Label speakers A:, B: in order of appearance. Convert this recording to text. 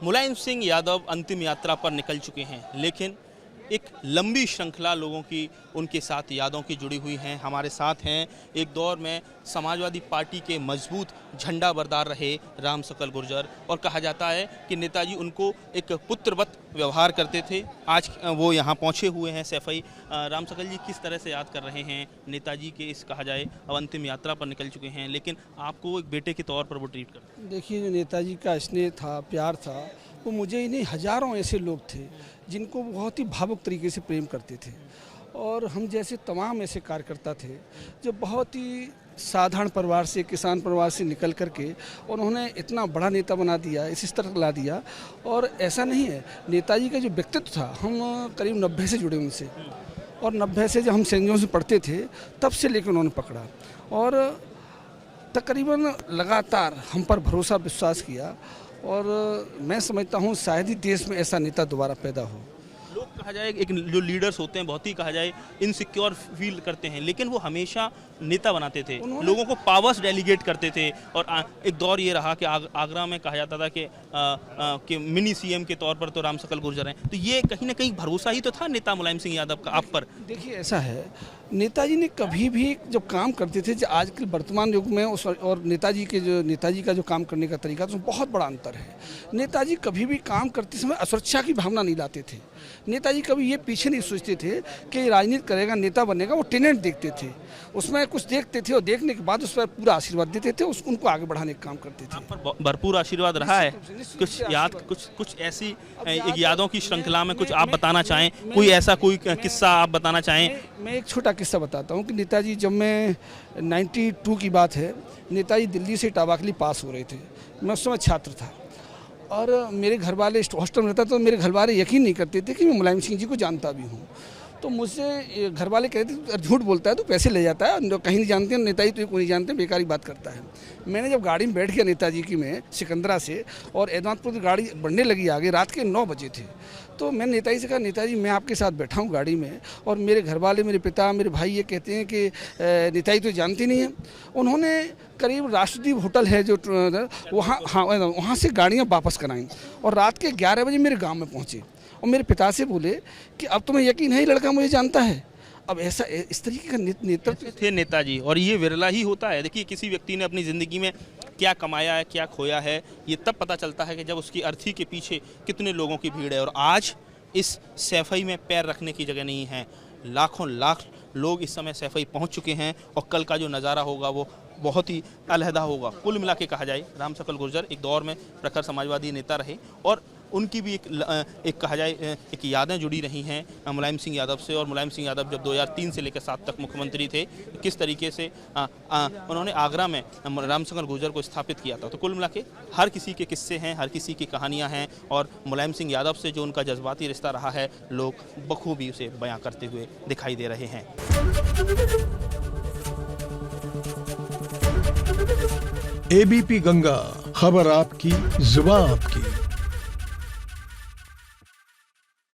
A: मुलायम सिंह यादव अंतिम यात्रा पर निकल चुके हैं, लेकिन एक लंबी श्रृंखला लोगों की उनके साथ यादों की जुड़ी हुई हैं। हमारे साथ हैं एक दौर में समाजवादी पार्टी के मजबूत झंडा बरदार रहे राम सकल गुर्जर, और कहा जाता है कि नेताजी उनको एक पुत्रवत व्यवहार करते थे। आज वो यहाँ पहुँचे हुए हैं सैफई। राम सकल जी किस तरह से याद कर रहे हैं नेताजी के इस कहा जाए अब अंतिम यात्रा पर निकल चुके हैं, लेकिन आपको एक बेटे के तौर पर वो ट्रीट करते हैं?
B: देखिए, जो नेताजी का स्नेह था, प्यार था, वो मुझे ही नहीं हजारों ऐसे लोग थे जिनको बहुत ही भावुक तरीके से प्रेम करते थे। और हम जैसे तमाम ऐसे कार्यकर्ता थे जो बहुत ही साधारण परिवार से, किसान परिवार से निकल करके उन्होंने इतना बड़ा नेता बना दिया, इस स्तर ला दिया। और ऐसा नहीं है, नेताजी का जो व्यक्तित्व था, हम करीब 90 से जुड़े उनसे, और 90 से जब हम सेंट जॉन्स में पढ़ते थे तब से लेकर उन्होंने पकड़ा और तकरीबन लगातार हम पर भरोसा विश्वास किया। और मैं समझता हूँ शायद ही देश में ऐसा नेता दोबारा पैदा हो।
A: लोग कहा जाए एक जो लीडर्स होते हैं बहुत ही कहा जाए इनसिक्योर फील करते हैं, लेकिन वो हमेशा नेता बनाते थे, लोगों को पावर्स डेलीगेट करते थे। और एक दौर ये रहा कि आगरा में कहा जाता था कि मिनी सीएम के तौर पर तो राम सकल गुर्जर हैं। तो ये कहीं ना कहीं भरोसा ही तो था नेता मुलायम सिंह यादव का आप पर।
B: देखिए, ऐसा है, नेताजी ने कभी भी जब काम करते थे, आजकल वर्तमान युग में और नेताजी का जो काम करने का तरीका, तो बहुत बड़ा अंतर है। नेताजी कभी भी काम करते समय असुरक्षा की भावना नहीं लाते थे। नेताजी कभी ये पीछे नहीं सोचते थे कि राजनीति करेगा, नेता बनेगा। वो टेनेंट देखते थे, उसमें कुछ देखते थे और देखने के बाद उस पर पूरा आशीर्वाद देते थे, उनको आगे बढ़ाने का काम करते थे।
A: आप पर भरपूर आशीर्वाद रहा है। कुछ ऐसी एक यादों की श्रृंखला में कुछ आप बताना चाहें, कोई ऐसा कोई किस्सा आप बताना चाहें?
B: मैं एक छोटा किस्सा बताता हूँ कि नेताजी, जब मैं 92 की बात है, नेताजी दिल्ली से टाबाकली पास हो रहे थे। मैं उस समय छात्र था और मेरे घर वाले हॉस्टल में रहता, तो मेरे घर वाले यकीन नहीं करते थे कि मैं मुलायम सिंह जी को जानता भी हूँ। तो मुझसे घर वाले कहते थे, झूठ बोलता है, तो पैसे ले जाता है, कहीं नहीं जानते हैं नेताजी, तो कोई नहीं जानते, बेकारी बात करता है। मैंने जब गाड़ी में बैठ गया नेताजी की में सिकंदरा से, और एदमादपुर की गाड़ी बढ़ने लगी आगे, रात के 9 बजे थे, तो मैंने नेताजी से कहा, नेताजी मैं आपके साथ बैठा हूँ गाड़ी में, और मेरे घर वाले, मेरे पिता, मेरे भाई ये कहते हैं कि नेताजी तो जानते नहीं हैं। उन्होंने करीब राष्ट्रदीप होटल है जो वहाँ से गाड़ियाँ वापस कराईं और रात के 11 बजे मेरे गाँव में पहुँचे और मेरे पिता से बोले कि अब तुम्हें यकीन है ये लड़का मुझे जानता है। अब ऐसा इस तरीके का नेतृत्व
A: थे नेताजी, और ये विरला ही होता है। देखिए, किसी व्यक्ति ने अपनी ज़िंदगी में क्या कमाया है, क्या खोया है, ये तब पता चलता है कि जब उसकी अर्थी के पीछे कितने लोगों की भीड़ है। और आज इस सैफई में पैर रखने की जगह नहीं है। लाखों लाख लोग इस समय सैफई पहुंच चुके हैं और कल का जो नज़ारा होगा वो बहुत ही अलहदा होगा। कुल मिला के कहा जाए, राम सकल गुर्जर एक दौर में प्रखर समाजवादी नेता रहे और उनकी भी एक कहा जाए एक यादें जुड़ी रही हैं मुलायम सिंह यादव से। और मुलायम सिंह यादव जब 2003 से लेकर 7 तक मुख्यमंत्री थे, किस तरीके से उन्होंने आगरा में राम सकल गुर्जर को स्थापित किया था। तो कुल मिला के हर किसी के किस्से हैं, हर किसी की कहानियां हैं, और मुलायम सिंह यादव से जो उनका जज्बाती रिश्ता रहा है, लोग बखूबी उसे बयां करते हुए दिखाई दे रहे हैं।
C: एबीपी गंगा, खबर आपकी, जुबान आपकी।